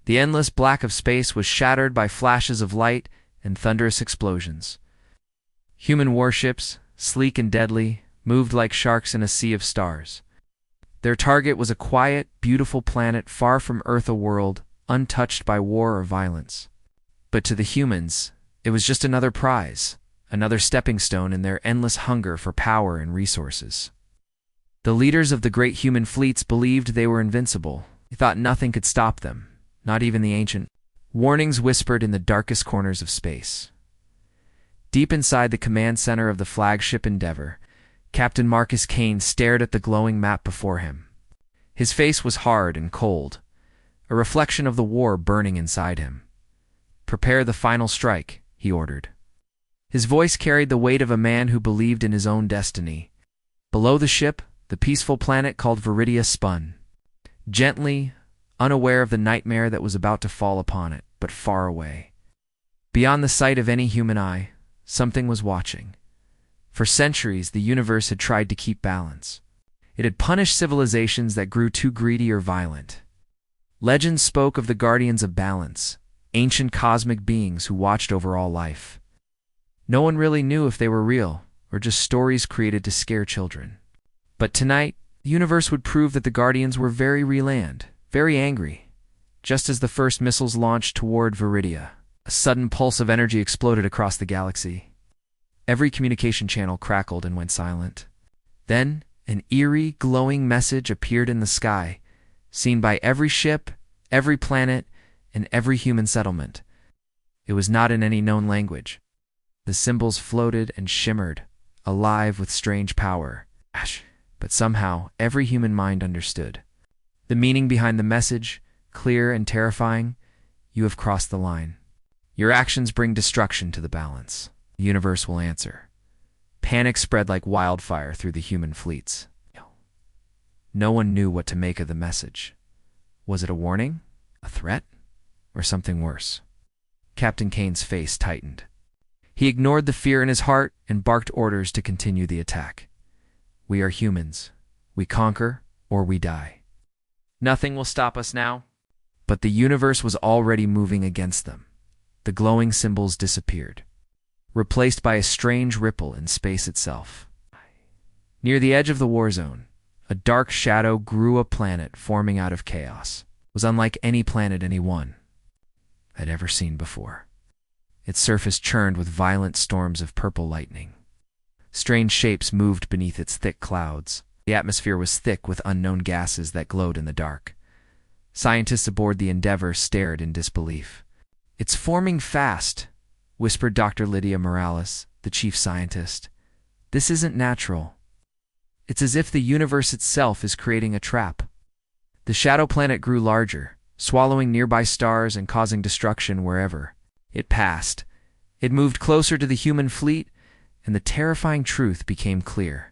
The endless black of space was shattered by flashes of light and thunderous explosions. Human warships, sleek and deadly, moved like sharks in a sea of stars. Their target was a quiet, beautiful planet far from Earth, a world untouched by war or violence. But to the humans, it was just another prize, another stepping stone in their endless hunger for power and resources. The leaders of the great human fleets believed they were invincible. They thought nothing could stop them, not even the ancient. Warnings whispered in the darkest corners of space. Deep inside the command center of the flagship Endeavor, Captain Marcus Kane stared at the glowing map before him. His face was hard and cold, a reflection of the war burning inside him. "Prepare the final strike," he ordered. His voice carried the weight of a man who believed in his own destiny. Below the ship, the peaceful planet called Viridia spun. Gently, unaware of the nightmare that was about to fall upon it, but far away. Beyond the sight of any human eye, something was watching. For centuries, the universe had tried to keep balance. It had punished civilizations that grew too greedy or violent. Legends spoke of the guardians of balance, ancient cosmic beings who watched over all life. No one really knew if they were real, or just stories created to scare children. But tonight, the universe would prove that the guardians were very real and very angry. Just as the first missiles launched toward Viridia, a sudden pulse of energy exploded across the galaxy. Every communication channel crackled and went silent. Then, an eerie, glowing message appeared in the sky, seen by every ship, every planet, and every human settlement. It was not in any known language. The symbols floated and shimmered, alive with strange power. But somehow, every human mind understood. The meaning behind the message, clear and terrifying: "You have crossed the line. Your actions bring destruction to the balance. The universe will answer." Panic spread like wildfire through the human fleets. No one knew what to make of the message. Was it a warning? A threat? Or something worse? Captain Kane's face tightened. He ignored the fear in his heart and barked orders to continue the attack. "We are humans. We conquer or we die. Nothing will stop us now." But the universe was already moving against them. The glowing symbols disappeared, replaced by a strange ripple in space itself. Near the edge of the war zone, a dark shadow grew, a planet forming out of chaos. It was unlike any planet anyone had ever seen before. Its surface churned with violent storms of purple lightning. Strange shapes moved beneath its thick clouds. The atmosphere was thick with unknown gases that glowed in the dark. Scientists aboard the Endeavor stared in disbelief. "It's forming fast," whispered Dr. Lydia Morales, the chief scientist. "This isn't natural. It's as if the universe itself is creating a trap." The shadow planet grew larger, swallowing nearby stars and causing destruction wherever it passed. It moved closer to the human fleet, and the terrifying truth became clear.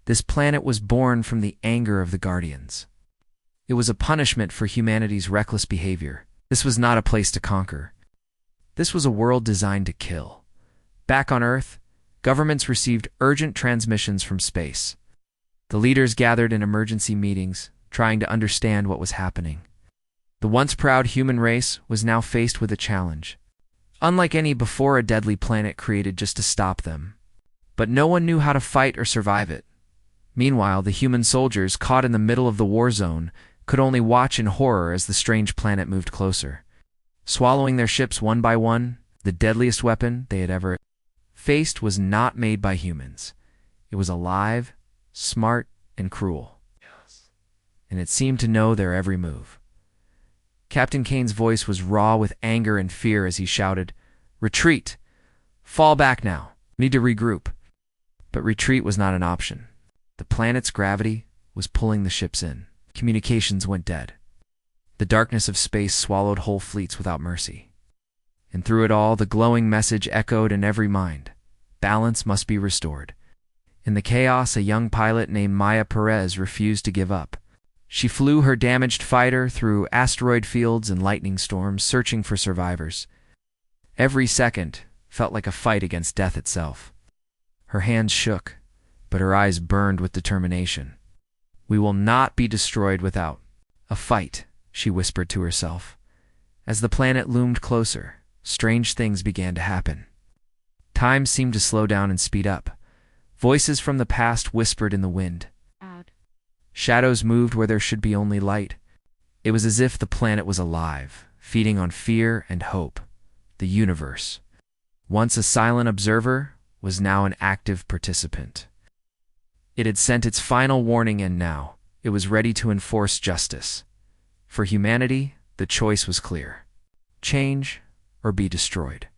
This planet was born from the anger of the Guardians. It was a punishment for humanity's reckless behavior. This was not a place to conquer. This was a world designed to kill. Back on Earth, governments received urgent transmissions from space. The leaders gathered in emergency meetings, trying to understand what was happening. The once proud human race was now faced with a challenge, unlike any before, a deadly planet created just to stop them. But no one knew how to fight or survive it. Meanwhile, the human soldiers, caught in the middle of the war zone, could only watch in horror as the strange planet moved closer. Swallowing their ships one by one, the deadliest weapon they had ever faced was not made by humans. It was alive, smart, and cruel. And it seemed to know their every move. Captain Kane's voice was raw with anger and fear as he shouted, "Retreat! Fall back now. We need to regroup." But retreat was not an option. The planet's gravity was pulling the ships in. Communications went dead. The darkness of space swallowed whole fleets without mercy. And through it all, the glowing message echoed in every mind: balance must be restored. In the chaos, a young pilot named Maya Perez refused to give up. She flew her damaged fighter through asteroid fields and lightning storms, searching for survivors. Every second felt like a fight against death itself. Her hands shook, but her eyes burned with determination. "We will not be destroyed without a fight," she whispered to herself. As the planet loomed closer, strange things began to happen. Time seemed to slow down and speed up. Voices from the past whispered in the wind. Shadows moved where there should be only light. It was as if the planet was alive, feeding on fear and hope. The universe, once a silent observer, was now an active participant. It had sent its final warning, and now it was ready to enforce justice. For humanity, the choice was clear: change or be destroyed.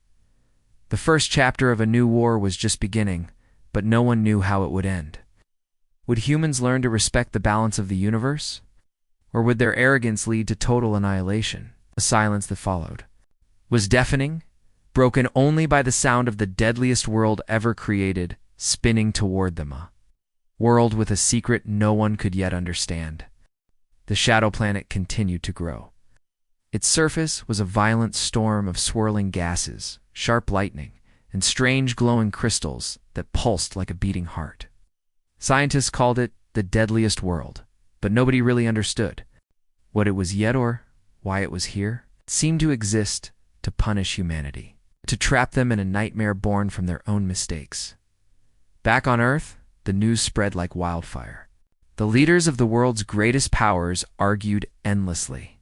The first chapter of a new war was just beginning, but no one knew how it would end. Would humans learn to respect the balance of the universe? Or would their arrogance lead to total annihilation? The silence that followed was deafening, broken only by the sound of the deadliest world ever created, spinning toward them. A world with a secret no one could yet understand. The shadow planet continued to grow. Its surface was a violent storm of swirling gases, sharp lightning, and strange glowing crystals that pulsed like a beating heart. Scientists called it the deadliest world, but nobody really understood what it was yet or why it was here. It seemed to exist to punish humanity, to trap them in a nightmare born from their own mistakes. Back on Earth, the news spread like wildfire. The leaders of the world's greatest powers argued endlessly.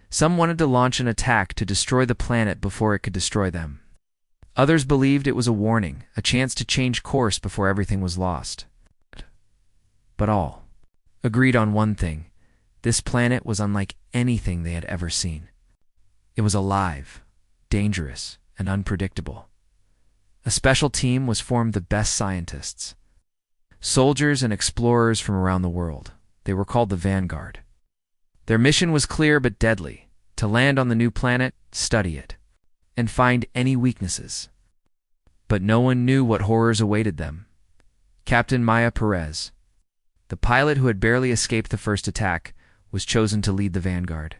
Some wanted to launch an attack to destroy the planet before it could destroy them. Others believed it was a warning, a chance to change course before everything was lost. But all agreed on one thing: this planet was unlike anything they had ever seen. It was alive, dangerous, and unpredictable. A special team was formed of the best scientists, soldiers and explorers from around the world. They were called the Vanguard. Their mission was clear but deadly: to land on the new planet, study it, and find any weaknesses. But no one knew what horrors awaited them. Captain Maya Perez, the pilot who had barely escaped the first attack, was chosen to lead the Vanguard.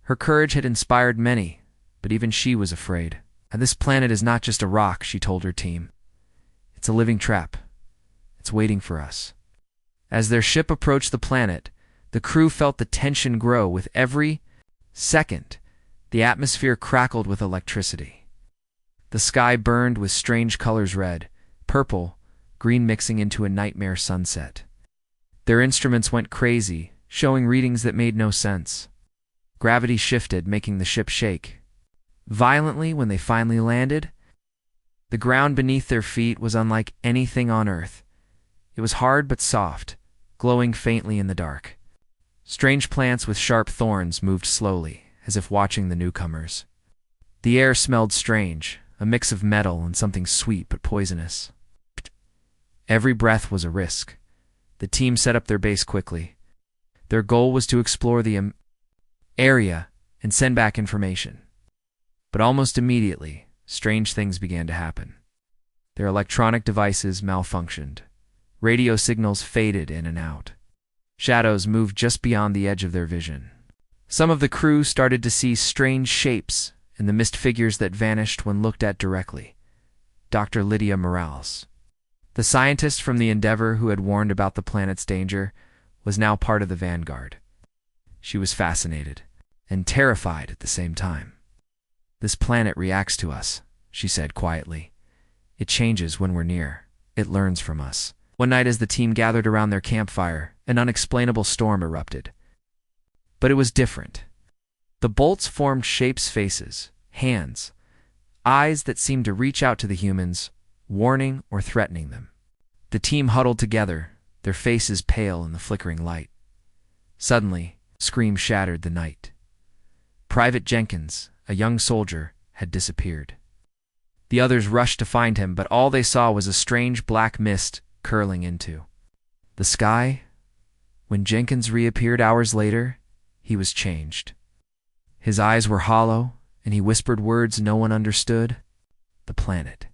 Her courage had inspired many, but even she was afraid. "And this planet is not just a rock," she told her team. "It's a living trap. It's waiting for us." As their ship approached the planet, the crew felt the tension grow. With every second, the atmosphere crackled with electricity. The sky burned with strange colors: red, purple, green, mixing into a nightmare sunset. Their instruments went crazy, showing readings that made no sense. Gravity shifted, making the ship shake violently. When they finally landed, the ground beneath their feet was unlike anything on Earth. It was hard but soft, glowing faintly in the dark. Strange plants with sharp thorns moved slowly, as if watching the newcomers. The air smelled strange, a mix of metal and something sweet but poisonous. Every breath was a risk. The team set up their base quickly. Their goal was to explore the area and send back information. But almost immediately, strange things began to happen. Their electronic devices malfunctioned. Radio signals faded in and out. Shadows moved just beyond the edge of their vision. Some of the crew started to see strange shapes and the mist figures that vanished when looked at directly. Dr. Lydia Morales, the scientist from the Endeavor who had warned about the planet's danger, was now part of the Vanguard. She was fascinated and terrified at the same time. "This planet reacts to us," she said quietly. "It changes when we're near. It learns from us." One night, as the team gathered around their campfire, an unexplainable storm erupted. But it was different. The bolts formed shapes: faces, hands, eyes that seemed to reach out to the humans, warning or threatening them. The team huddled together, their faces pale in the flickering light. Suddenly, a scream shattered the night. Private Jenkins, a young soldier, had disappeared. The others rushed to find him, but all they saw was a strange black mist curling into the sky. When Jenkins reappeared hours later, he was changed. His eyes were hollow, and he whispered words no one understood. "The planet.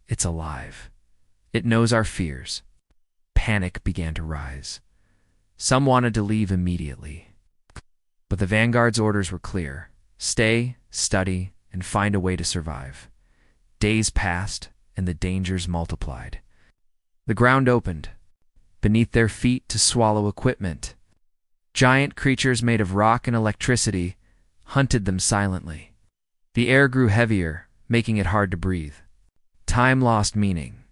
It's alive. It knows our fears." Panic began to rise. Some wanted to leave immediately. But the Vanguard's orders were clear: stay, study, and find a way to survive. Days passed, and the dangers multiplied. The ground opened beneath their feet to swallow equipment. Giant creatures made of rock and electricity, hunted them silently. The air grew heavier, making it hard to breathe. Time lost meaning.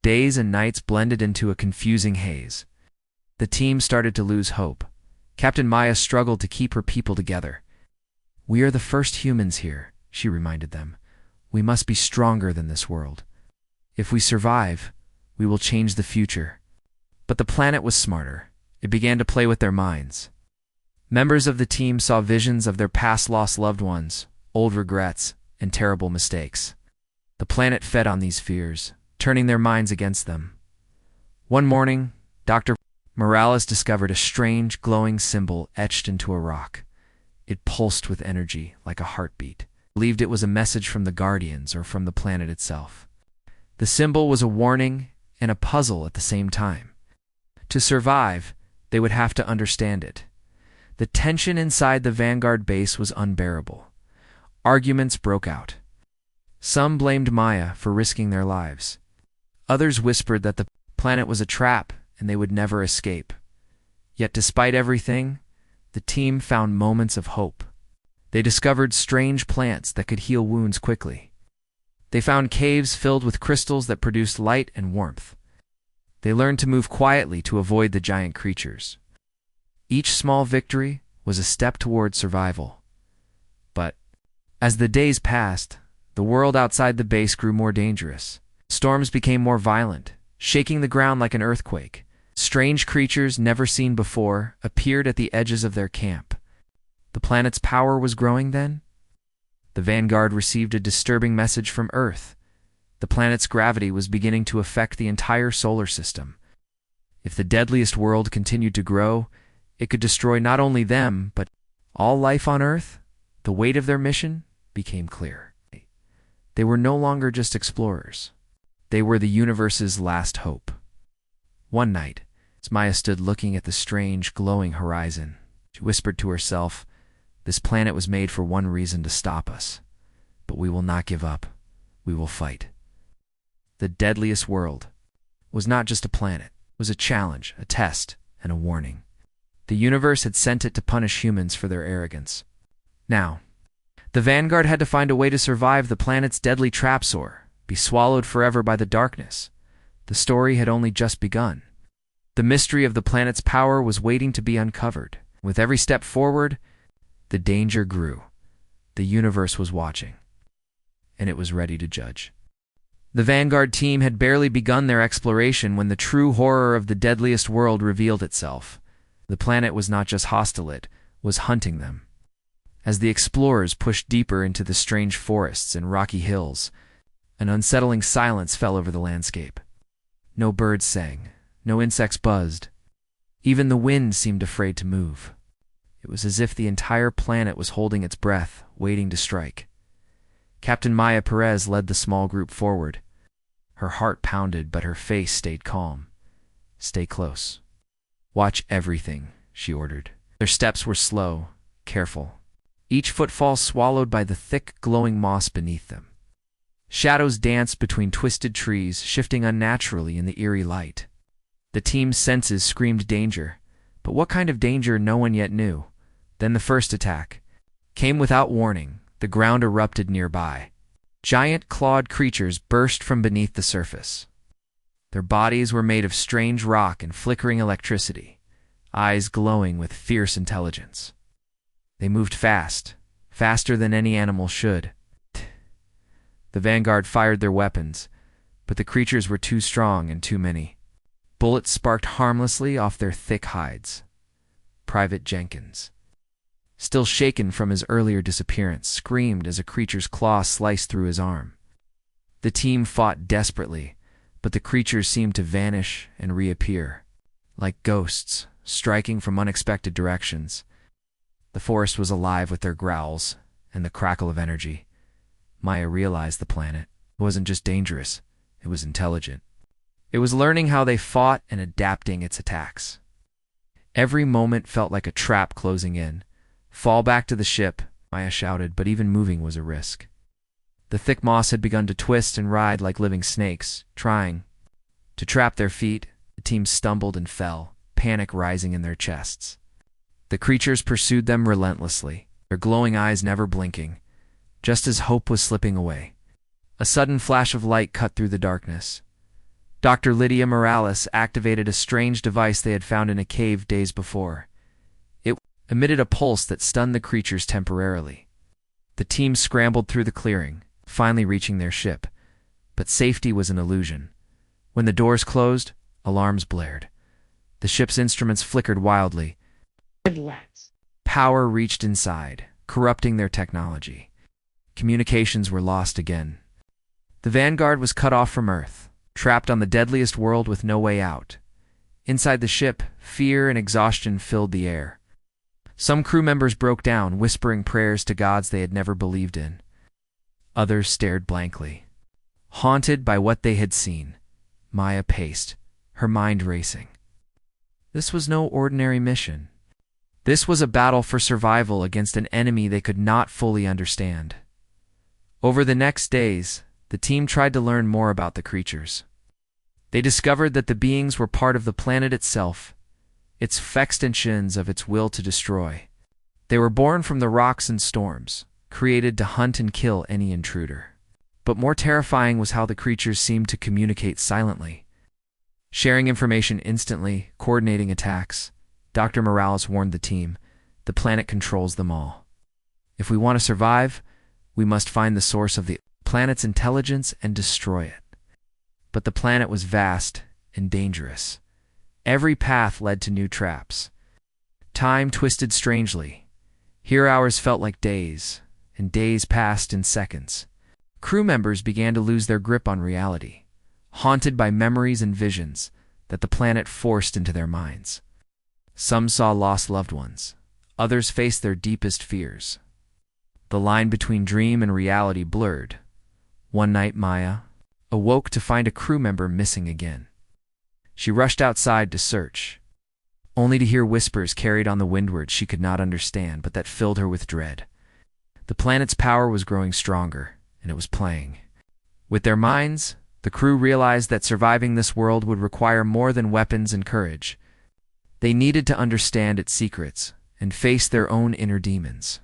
Days and nights blended into a confusing haze. The team started to lose hope. Captain Maya struggled to keep her people together. "We are the first humans here," she reminded them. "We must be stronger than this world. If we survive, we will change the future." But the planet was smarter. It began to play with their minds. Members of the team saw visions of their past lost loved ones, old regrets, and terrible mistakes. The planet fed on these fears, turning their minds against them. One morning, Dr. Morales discovered a strange, glowing symbol etched into a rock. It pulsed with energy, like a heartbeat. He believed it was a message from the Guardians or from the planet itself. The symbol was a warning and a puzzle at the same time. To survive, they would have to understand it. The tension inside the Vanguard base was unbearable. Arguments broke out. Some blamed Maya for risking their lives. Others whispered that the planet was a trap and they would never escape. Yet despite everything, the team found moments of hope. They discovered strange plants that could heal wounds quickly. They found caves filled with crystals that produced light and warmth. They learned to move quietly to avoid the giant creatures. Each small victory was a step toward survival. But as the days passed, the world outside the base grew more dangerous. Storms became more violent, shaking the ground like an earthquake. Strange creatures never seen before appeared at the edges of their camp. The planet's power was growing then? The Vanguard received a disturbing message from Earth. The planet's gravity was beginning to affect the entire solar system. If the deadliest world continued to grow, it could destroy not only them, but all life on Earth. The weight of their mission became clear. They were no longer just explorers. They were the universe's last hope. One night, as Maya stood looking at the strange, glowing horizon, she whispered to herself, "This planet was made for one reason, to stop us. But we will not give up. We will fight." The deadliest world was not just a planet. It was a challenge, a test, and a warning. The universe had sent it to punish humans for their arrogance. Now, the Vanguard had to find a way to survive the planet's deadly trapsoar, be swallowed forever by the darkness. The story had only just begun. The mystery of the planet's power was waiting to be uncovered. With every step forward, the danger grew. The universe was watching, and it was ready to judge. The Vanguard team had barely begun their exploration when the true horror of the deadliest world revealed itself. The planet was not just hostile, it was hunting them. As the explorers pushed deeper into the strange forests and rocky hills, an unsettling silence fell over the landscape. No birds sang, no insects buzzed. Even the wind seemed afraid to move. It was as if the entire planet was holding its breath, waiting to strike. Captain Maya Perez led the small group forward. Her heart pounded, but her face stayed calm. "Stay close. Watch everything," she ordered. Their steps were slow, careful, each footfall swallowed by the thick, glowing moss beneath them. Shadows danced between twisted trees, shifting unnaturally in the eerie light. The team's senses screamed danger, but what kind of danger no one yet knew. Then the first attack came without warning. The ground erupted nearby. Giant clawed creatures burst from beneath the surface. Their bodies were made of strange rock and flickering electricity, eyes glowing with fierce intelligence. They moved fast, faster than any animal should. The Vanguard fired their weapons, but the creatures were too strong and too many. Bullets sparked harmlessly off their thick hides. Private Jenkins, still shaken from his earlier disappearance, screamed as a creature's claw sliced through his arm. The team fought desperately, but the creatures seemed to vanish and reappear, like ghosts, striking from unexpected directions. The forest was alive with their growls and the crackle of energy. Maya realized the planet wasn't just dangerous, it was intelligent. It was learning how they fought and adapting its attacks. Every moment felt like a trap closing in. "Fall back to the ship," Maya shouted, but even moving was a risk. The thick moss had begun to twist and writhe like living snakes, trying to trap their feet. The team stumbled and fell, panic rising in their chests. The creatures pursued them relentlessly. their glowing eyes never blinking, just as hope was slipping away. A sudden flash of light cut through the darkness. Dr. Lydia Morales activated a strange device they had found in a cave days before. It emitted a pulse that stunned the creatures temporarily. The team scrambled through the clearing, finally reaching their ship. But safety was an illusion. When the doors closed, alarms blared. The ship's instruments flickered wildly. Power reached inside, corrupting their technology. Communications were lost again. The Vanguard was cut off from Earth, trapped on the deadliest world with no way out. Inside the ship, fear and exhaustion filled the air. Some crew members broke down, whispering prayers to gods they had never believed in. Others stared blankly. Haunted by what they had seen, Maya paced, her mind racing. This was no ordinary mission. This was a battle for survival against an enemy they could not fully understand. Over the next days, the team tried to learn more about the creatures. They discovered that the beings were part of the planet itself, its extensions of its will to destroy. They were born from the rocks and storms, created to hunt and kill any intruder. But more terrifying was how the creatures seemed to communicate silently. Sharing information instantly, coordinating attacks, Dr. Morales warned the team, the planet controls them all. If we want to survive, we must find the source of the planet's intelligence and destroy it. But the planet was vast and dangerous. Every path led to new traps. Time twisted strangely. Here hours felt like days, and days passed in seconds. Crew members began to lose their grip on reality, haunted by memories and visions that the planet forced into their minds. Some saw lost loved ones. Others faced their deepest fears. The line between dream and reality blurred. One night, Maya awoke to find a crew member missing again. She rushed outside to search, only to hear whispers carried on the windward she could not understand, but that filled her with dread. The planet's power was growing stronger, and it was playing. With their minds, the crew realized that surviving this world would require more than weapons and courage. They needed to understand its secrets and face their own inner demons.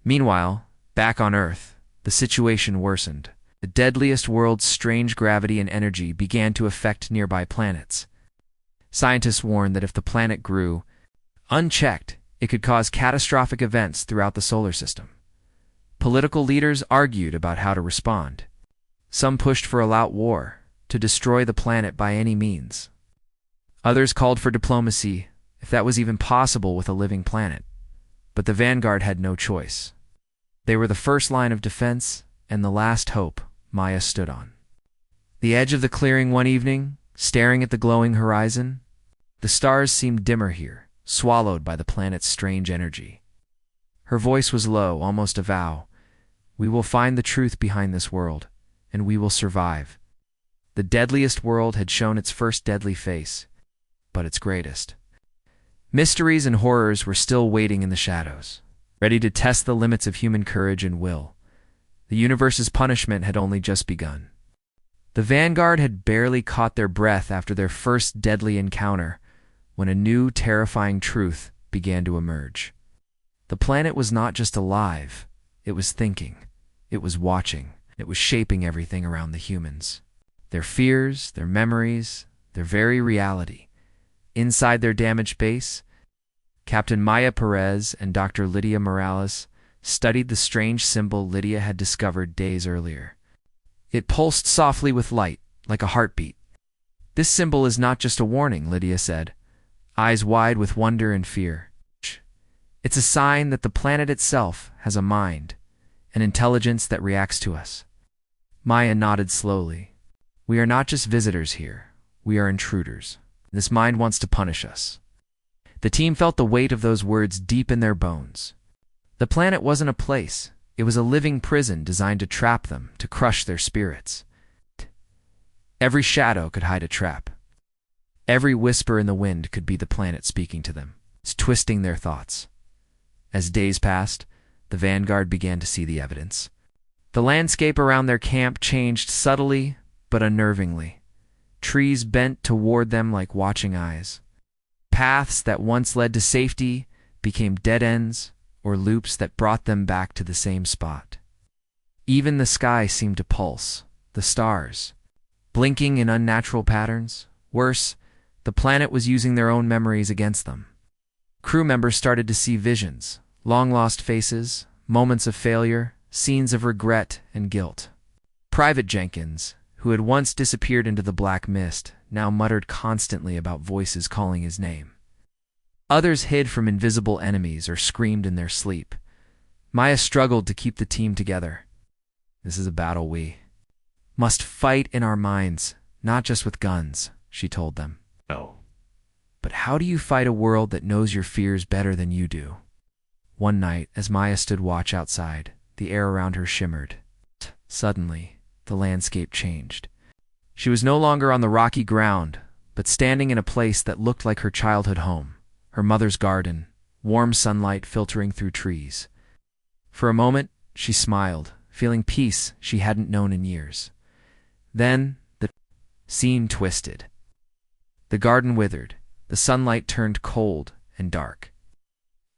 Meanwhile, back on Earth, the situation worsened. The Deadliest world's strange gravity and energy began to affect nearby planets. Scientists warned that if the planet grew unchecked, it could cause catastrophic events throughout the solar system. Political leaders argued about how to respond. Some pushed for all-out war, to destroy the planet by any means. Others called for diplomacy, if that was even possible with a living planet. But the Vanguard had no choice. They were the first line of defense and the last hope Maya stood on. The edge of the clearing one evening, staring at the glowing horizon, the stars seemed dimmer here, swallowed by the planet's strange energy. Her voice was low, almost a vow. We will find the truth behind this world, and we will survive. The Deadliest world had shown its first deadly face, but its greatest. Mysteries and horrors were still waiting in the shadows, ready to test the limits of human courage and will. The universe's punishment had only just begun. The Vanguard had barely caught their breath after their first deadly encounter when a new, terrifying truth began to emerge. The planet was not just alive, it was thinking, it was watching, it was shaping everything around the humans. Their fears, their memories, their very reality. Inside their damaged base, Captain Maya Perez and Dr. Lydia Morales studied the strange symbol Lydia had discovered days earlier. It pulsed softly with light, like a heartbeat. This symbol is not just a warning, Lydia said, eyes wide with wonder and fear. It's a sign that the planet itself has a mind, an intelligence that reacts to us. Maya nodded slowly. We are not just visitors here, we are intruders. This mind wants to punish us. The team felt the weight of those words deep in their bones. The planet wasn't a place. It was a living prison designed to trap them, to crush their spirits. Every shadow could hide a trap. Every whisper in the wind could be the planet speaking to them, twisting their thoughts. As days passed, the Vanguard began to see the evidence. The landscape around their camp changed subtly but unnervingly. Trees bent toward them like watching eyes. Paths that once led to safety became dead ends or loops that brought them back to the same spot. Even the sky seemed to pulse, the stars blinking in unnatural patterns. Worse, the planet was using their own memories against them. Crew members started to see visions, long-lost faces, moments of failure, scenes of regret and guilt. Private Jenkins, who had once disappeared into the black mist, now muttered constantly about voices calling his name. Others hid from invisible enemies or screamed in their sleep. Maya struggled to keep the team together. "This is a battle we must fight in our minds, not just with guns," she told them. No. "But how do you fight a world that knows your fears better than you do?" One night, as Maya stood watch outside, the air around her shimmered. Suddenly, the landscape changed. She was no longer on the rocky ground, but standing in a place that looked like her childhood home, her mother's garden, warm sunlight filtering through trees. For a moment, she smiled, feeling peace she hadn't known in years. Then, the scene twisted. The garden withered, the sunlight turned cold and dark.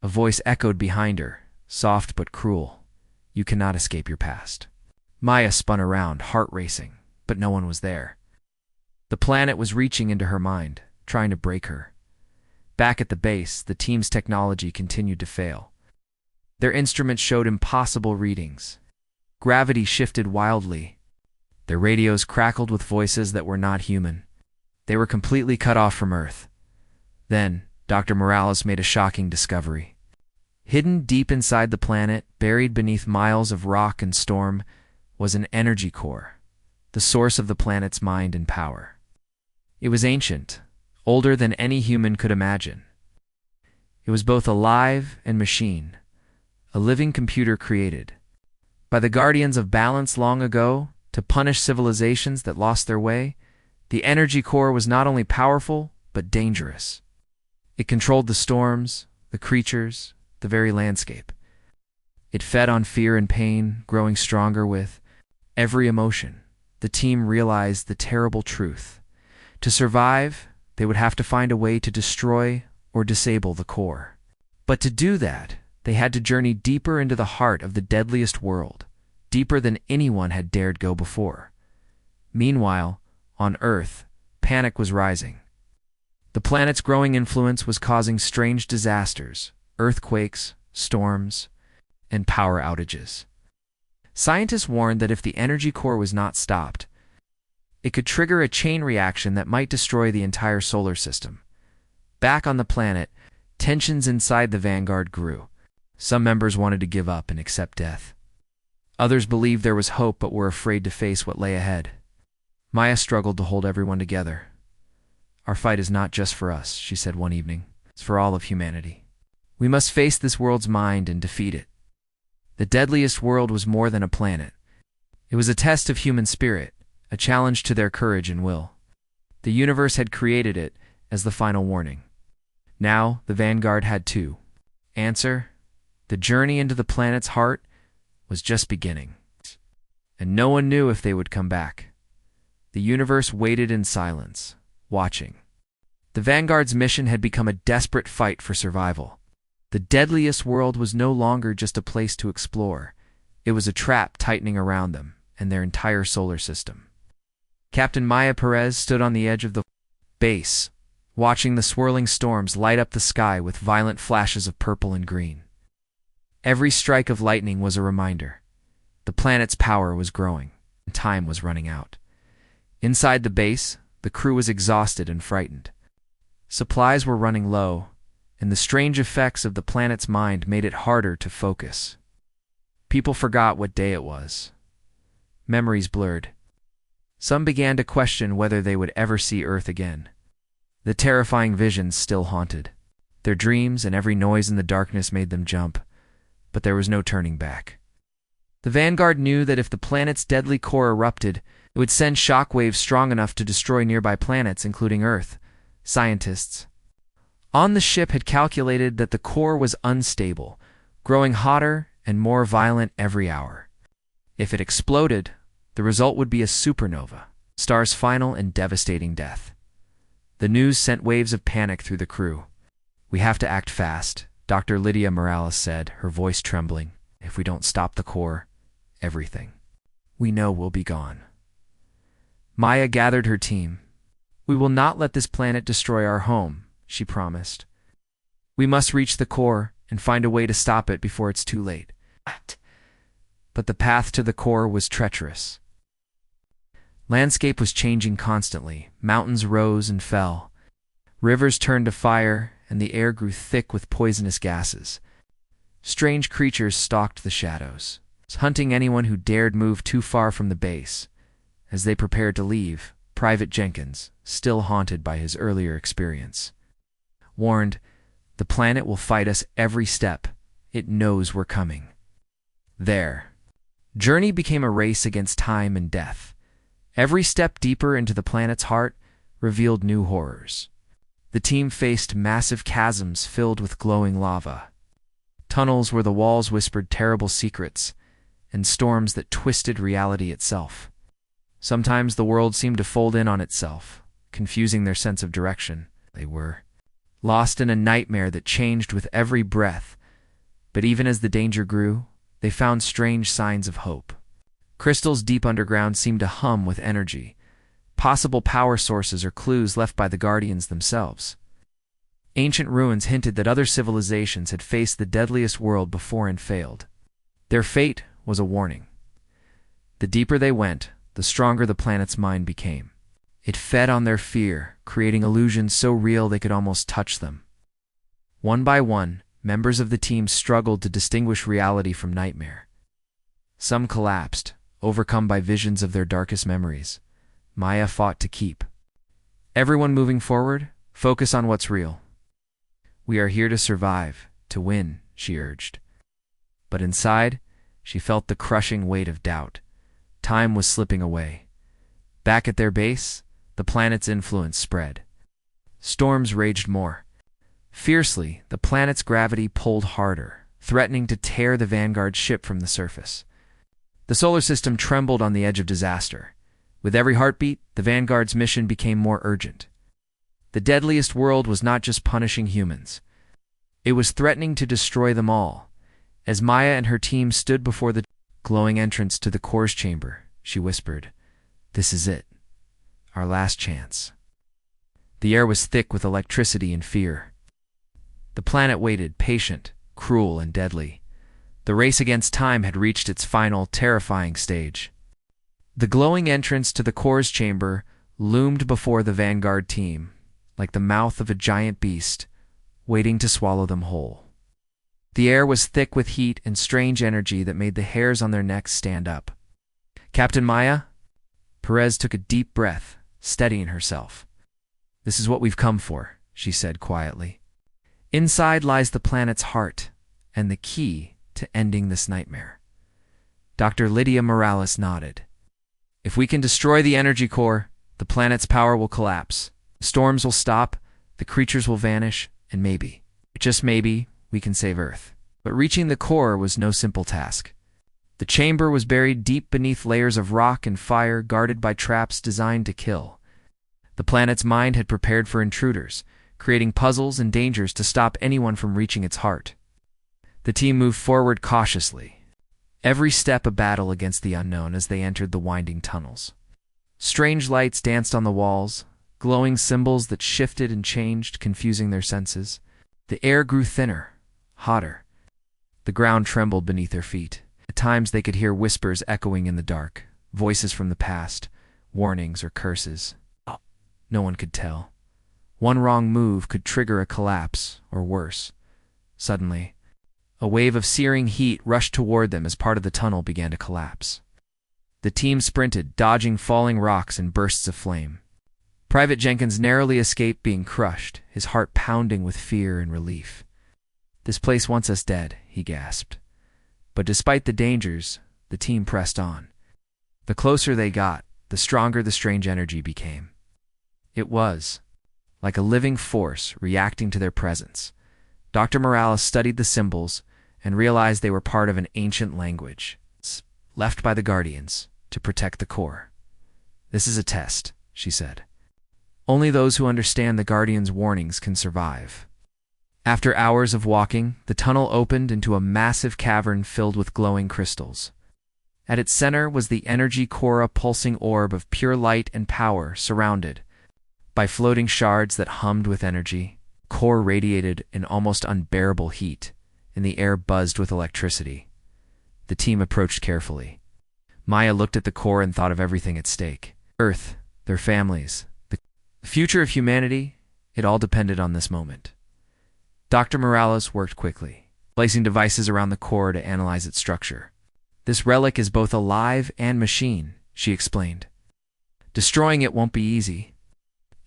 A voice echoed behind her, soft but cruel. "You cannot escape your past." Maya spun around, heart racing, but no one was there. The planet was reaching into her mind, trying to break her. Back at the base, the team's technology continued to fail. Their instruments showed impossible readings. Gravity shifted wildly. Their radios crackled with voices that were not human. They were completely cut off from Earth. Then, Dr. Morales made a shocking discovery. Hidden deep inside the planet, buried beneath miles of rock and storm, was an energy core, the source of the planet's mind and power. It was ancient, older than any human could imagine. It was both alive and machine, a living computer created by the guardians of balance long ago to punish civilizations that lost their way. The energy core was not only powerful, but dangerous. It controlled the storms, the creatures, the very landscape. It fed on fear and pain, growing stronger with every emotion. The team realized the terrible truth. To survive, they would have to find a way to destroy or disable the core. But to do that, they had to journey deeper into the heart of the deadliest world, deeper than anyone had dared go before. Meanwhile, on Earth, panic was rising. The planet's growing influence was causing strange disasters, earthquakes, storms, and power outages. Scientists warned that if the energy core was not stopped, it could trigger a chain reaction that might destroy the entire solar system. Back on the planet, tensions inside the Vanguard grew. Some members wanted to give up and accept death. Others believed there was hope but were afraid to face what lay ahead. Maya struggled to hold everyone together. "Our fight is not just for us," she said one evening. "It's for all of humanity. We must face this world's mind and defeat it." The deadliest world was more than a planet. It was a test of human spirit, a challenge to their courage and will. The universe had created it as the final warning. Now, the Vanguard had to answer. The journey into the planet's heart was just beginning, and no one knew if they would come back. The universe waited in silence, watching. The Vanguard's mission had become a desperate fight for survival. The deadliest world was no longer just a place to explore. It was a trap tightening around them and their entire solar system. Captain Maya Perez stood on the edge of the base, watching the swirling storms light up the sky with violent flashes of purple and green. Every strike of lightning was a reminder. The planet's power was growing, and time was running out. Inside the base, the crew was exhausted and frightened. Supplies were running low, and the strange effects of the planet's mind made it harder to focus. People forgot what day it was. Memories blurred. Some began to question whether they would ever see Earth again. The terrifying visions still haunted. Their dreams and every noise in the darkness made them jump, but there was no turning back. The Vanguard knew that if the planet's deadly core erupted, it would send shockwaves strong enough to destroy nearby planets, including Earth. Scientists on the ship had calculated that the core was unstable, growing hotter and more violent every hour. If it exploded, the result would be a supernova, star's final and devastating death. The news sent waves of panic through the crew. "We have to act fast," Dr. Lydia Morales said, her voice trembling. If we don't stop the core, everything we know will be gone. Maya gathered her team. We will not let this planet destroy our home, she promised. We must reach the core and find a way to stop it before it's too late. But the path to the core was treacherous. Landscape was changing constantly. Mountains rose and fell. Rivers turned to fire, and the air grew thick with poisonous gases. Strange creatures stalked the shadows, hunting anyone who dared move too far from the base. As they prepared to leave, Private Jenkins, still haunted by his earlier experience, warned, "The planet will fight us every step. It knows we're coming." Their journey became a race against time and death. Every step deeper into the planet's heart revealed new horrors. The team faced massive chasms filled with glowing lava, tunnels where the walls whispered terrible secrets, and storms that twisted reality itself. Sometimes the world seemed to fold in on itself, confusing their sense of direction. They were lost in a nightmare that changed with every breath, but even as the danger grew, they found strange signs of hope. Crystals deep underground seemed to hum with energy, possible power sources or clues left by the Guardians themselves. Ancient ruins hinted that other civilizations had faced the deadliest world before and failed. Their fate was a warning. The deeper they went, the stronger the planet's mind became. It fed on their fear, creating illusions so real they could almost touch them. One by one, members of the team struggled to distinguish reality from nightmare. Some collapsed, overcome by visions of their darkest memories. Maya fought to keep everyone moving forward. Focus on what's real. We are here to survive, to win, she urged. But inside, she felt the crushing weight of doubt. Time was slipping away. Back at their base, the planet's influence spread. Storms raged more. Fiercely, the planet's gravity pulled harder, threatening to tear the Vanguard ship from the surface. The solar system trembled on the edge of disaster. With every heartbeat, the Vanguard's mission became more urgent. The deadliest world was not just punishing humans. It was threatening to destroy them all. As Maya and her team stood before the glowing entrance to the core's chamber, she whispered, "This is it. Our last chance." The air was thick with electricity and fear. The planet waited, patient, cruel, and deadly. The race against time had reached its final, terrifying stage. The glowing entrance to the core's chamber loomed before the Vanguard team, like the mouth of a giant beast, waiting to swallow them whole. The air was thick with heat and strange energy that made the hairs on their necks stand up. "Captain Maya?" Perez took a deep breath, steadying herself. "This is what we've come for," she said quietly. "Inside lies the planet's heart, and the key to ending this nightmare." Dr. Lydia Morales nodded. "If we can destroy the energy core, the planet's power will collapse. Storms will stop, the creatures will vanish, and maybe, just maybe, we can save Earth." But reaching the core was no simple task. The chamber was buried deep beneath layers of rock and fire, guarded by traps designed to kill. The planet's mind had prepared for intruders, creating puzzles and dangers to stop anyone from reaching its heart. The team moved forward cautiously, every step a battle against the unknown as they entered the winding tunnels. Strange lights danced on the walls, glowing symbols that shifted and changed, confusing their senses. The air grew thinner, hotter. The ground trembled beneath their feet. At times they could hear whispers echoing in the dark, voices from the past, warnings or curses. No one could tell. One wrong move could trigger a collapse, or worse. Suddenly, a wave of searing heat rushed toward them as part of the tunnel began to collapse. The team sprinted, dodging falling rocks and bursts of flame. Private Jenkins narrowly escaped being crushed, his heart pounding with fear and relief. "This place wants us dead," he gasped. But despite the dangers, the team pressed on. The closer they got, the stronger the strange energy became. It was like a living force reacting to their presence. Dr. Morales studied the symbols and realized they were part of an ancient language, left by the Guardians to protect the core. "This is a test," she said. "Only those who understand the Guardians' warnings can survive." After hours of walking, the tunnel opened into a massive cavern filled with glowing crystals. At its center was the energy core, a pulsing orb of pure light and power, surrounded by floating shards that hummed with energy. Core radiated an almost unbearable heat, and the air buzzed with electricity. The team approached carefully. Maya looked at the core and thought of everything at stake. Earth, their families, the future of humanity, it all depended on this moment. Dr. Morales worked quickly, placing devices around the core to analyze its structure. This relic is both alive and machine, she explained. Destroying it won't be easy.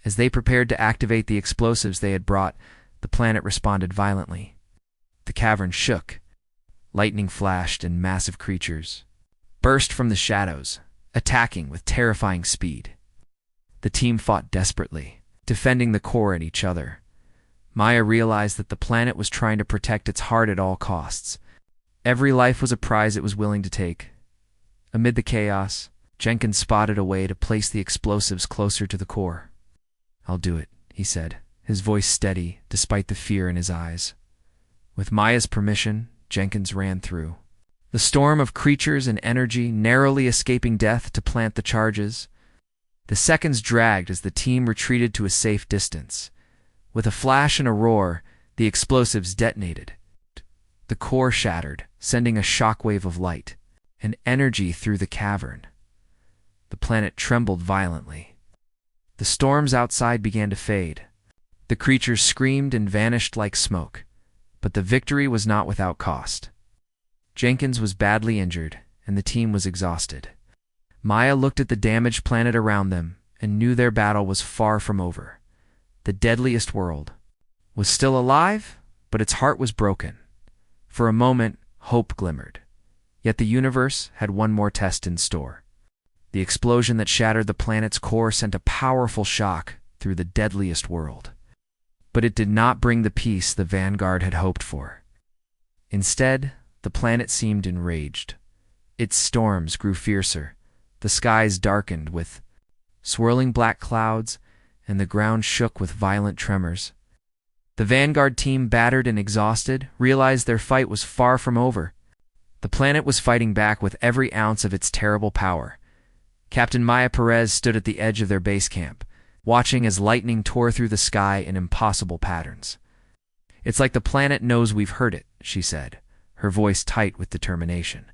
As they prepared to activate the explosives they had brought, the planet responded violently. The cavern shook. Lightning flashed and massive creatures burst from the shadows, attacking with terrifying speed. The team fought desperately, defending the core and each other. Maya realized that the planet was trying to protect its heart at all costs. Every life was a prize it was willing to take. Amid the chaos, Jenkins spotted a way to place the explosives closer to the core. "I'll do it," he said, his voice steady despite the fear in his eyes. With Maya's permission, Jenkins ran through the storm of creatures and energy, narrowly escaping death to plant the charges. The seconds dragged as the team retreated to a safe distance. With a flash and a roar, the explosives detonated. The core shattered, sending a shockwave of light and energy through the cavern. The planet trembled violently. The storms outside began to fade. The creatures screamed and vanished like smoke, but the victory was not without cost. Jenkins was badly injured, and the team was exhausted. Maya looked at the damaged planet around them and knew their battle was far from over. The deadliest world was still alive, but its heart was broken. For a moment, hope glimmered. Yet the universe had one more test in store. The explosion that shattered the planet's core sent a powerful shock through the deadliest world. But it did not bring the peace the Vanguard had hoped for. Instead, the planet seemed enraged. Its storms grew fiercer. The skies darkened with swirling black clouds, and the ground shook with violent tremors. The Vanguard team, battered and exhausted, realized their fight was far from over. The planet was fighting back with every ounce of its terrible power. Captain Maya Perez stood at the edge of their base camp, watching as lightning tore through the sky in impossible patterns. "It's like the planet knows we've heard it," she said, her voice tight with determination.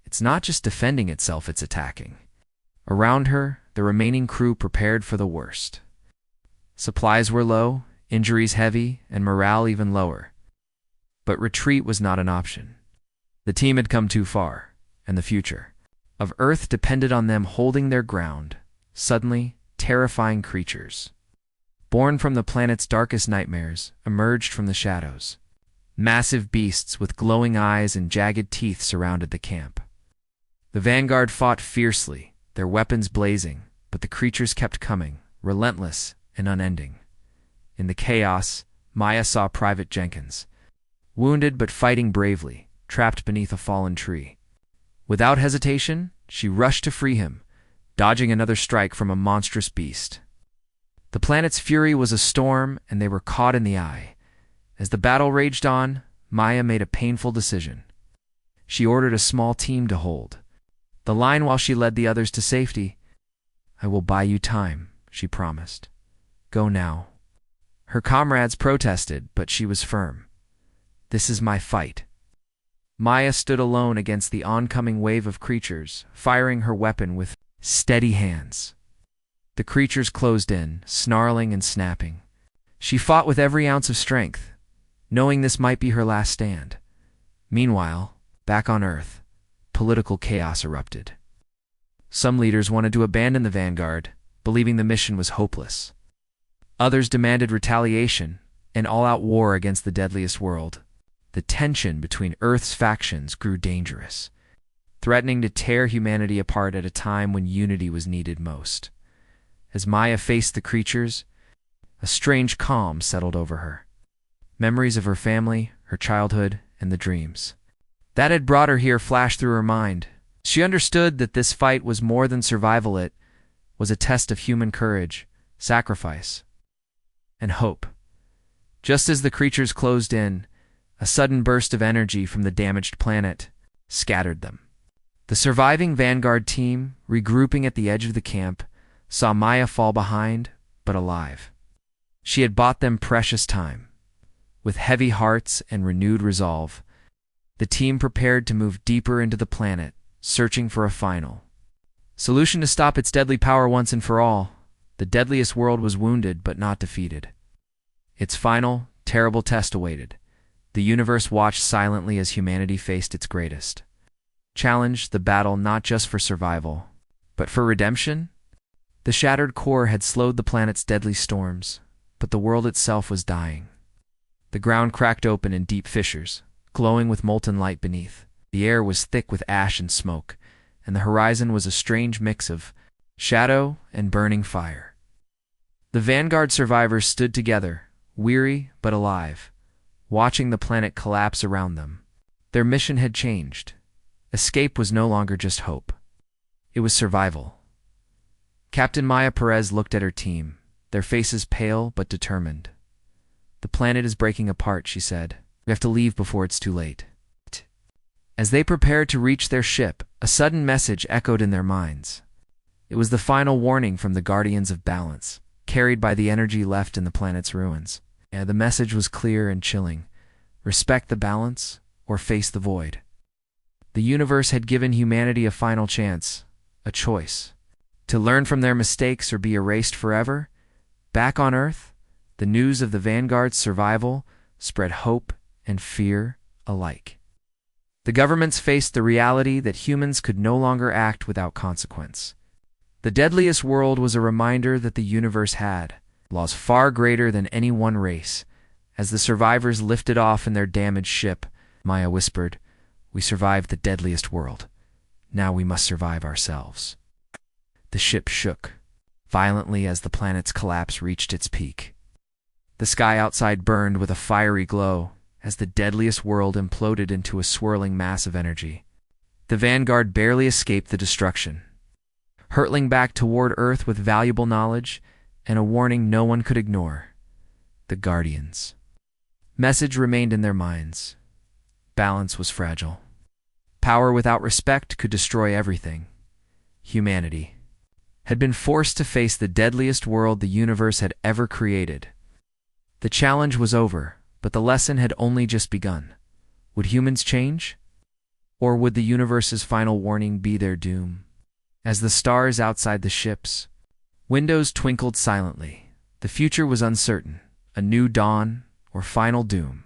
"It's not just defending itself, it's attacking." Around her, the remaining crew prepared for the worst. Supplies were low, injuries heavy, and morale even lower. But retreat was not an option. The team had come too far, and the future of Earth depended on them holding their ground. Suddenly, terrifying creatures, born from the planet's darkest nightmares, emerged from the shadows. Massive beasts with glowing eyes and jagged teeth surrounded the camp. The Vanguard fought fiercely, their weapons blazing, but the creatures kept coming, relentless and unending. In the chaos, Maya saw Private Jenkins, wounded but fighting bravely, trapped beneath a fallen tree. Without hesitation, she rushed to free him, dodging another strike from a monstrous beast. The planet's fury was a storm, and they were caught in the eye. As the battle raged on, Maya made a painful decision. She ordered a small team to hold the line while she led the others to safety. "I will buy you time," she promised. "Go now." Her comrades protested, but she was firm. "This is my fight." Maya stood alone against the oncoming wave of creatures, firing her weapon with steady hands. The creatures closed in, snarling and snapping. She fought with every ounce of strength, knowing this might be her last stand. Meanwhile, back on Earth, political chaos erupted. Some leaders wanted to abandon the Vanguard, believing the mission was hopeless. Others demanded retaliation, an all-out war against the deadliest world. The tension between Earth's factions grew dangerous, threatening to tear humanity apart at a time when unity was needed most. As Maya faced the creatures, a strange calm settled over her. Memories of her family, her childhood, and the dreams that had brought her here flashed through her mind. She understood that this fight was more than survival. It was a test of human courage, sacrifice, and hope. Just as the creatures closed in, a sudden burst of energy from the damaged planet scattered them. The surviving Vanguard team, regrouping at the edge of the camp, saw Maya fall behind, but alive. She had bought them precious time. With heavy hearts and renewed resolve, the team prepared to move deeper into the planet, searching for a final solution to stop its deadly power once and for all. The deadliest world was wounded but not defeated. Its final, terrible test awaited. The universe watched silently as humanity faced its greatest challenge, the battle not just for survival, but for redemption. The shattered core had slowed the planet's deadly storms, but the world itself was dying. The ground cracked open in deep fissures, glowing with molten light beneath. The air was thick with ash and smoke, and the horizon was a strange mix of shadow and burning fire. The Vanguard survivors stood together, weary but alive, watching the planet collapse around them. Their mission had changed. Escape was no longer just hope. It was survival. Captain Maya Perez looked at her team, their faces pale but determined. "The planet is breaking apart," she said. "We have to leave before it's too late." As they prepared to reach their ship, a sudden message echoed in their minds. It was the final warning from the Guardians of Balance, carried by the energy left in the planet's ruins. The message was clear and chilling. Respect the balance, or face the void. The universe had given humanity a final chance, a choice. To learn from their mistakes or be erased forever. Back on Earth, the news of the Vanguard's survival spread hope and fear alike. The governments faced the reality that humans could no longer act without consequence. The deadliest world was a reminder that the universe had laws far greater than any one race. As the survivors lifted off in their damaged ship, Maya whispered, "We survived the deadliest world. Now we must survive ourselves." The ship shook violently as the planet's collapse reached its peak. The sky outside burned with a fiery glow as the deadliest world imploded into a swirling mass of energy. The Vanguard barely escaped the destruction, hurtling back toward Earth with valuable knowledge and a warning no one could ignore. The Guardians' message remained in their minds. Balance was fragile. Power without respect could destroy everything. Humanity had been forced to face the deadliest world the universe had ever created. The challenge was over, but the lesson had only just begun. Would humans change? Or would the universe's final warning be their doom? As the stars outside the ships' windows twinkled silently, the future was uncertain, a new dawn or final doom.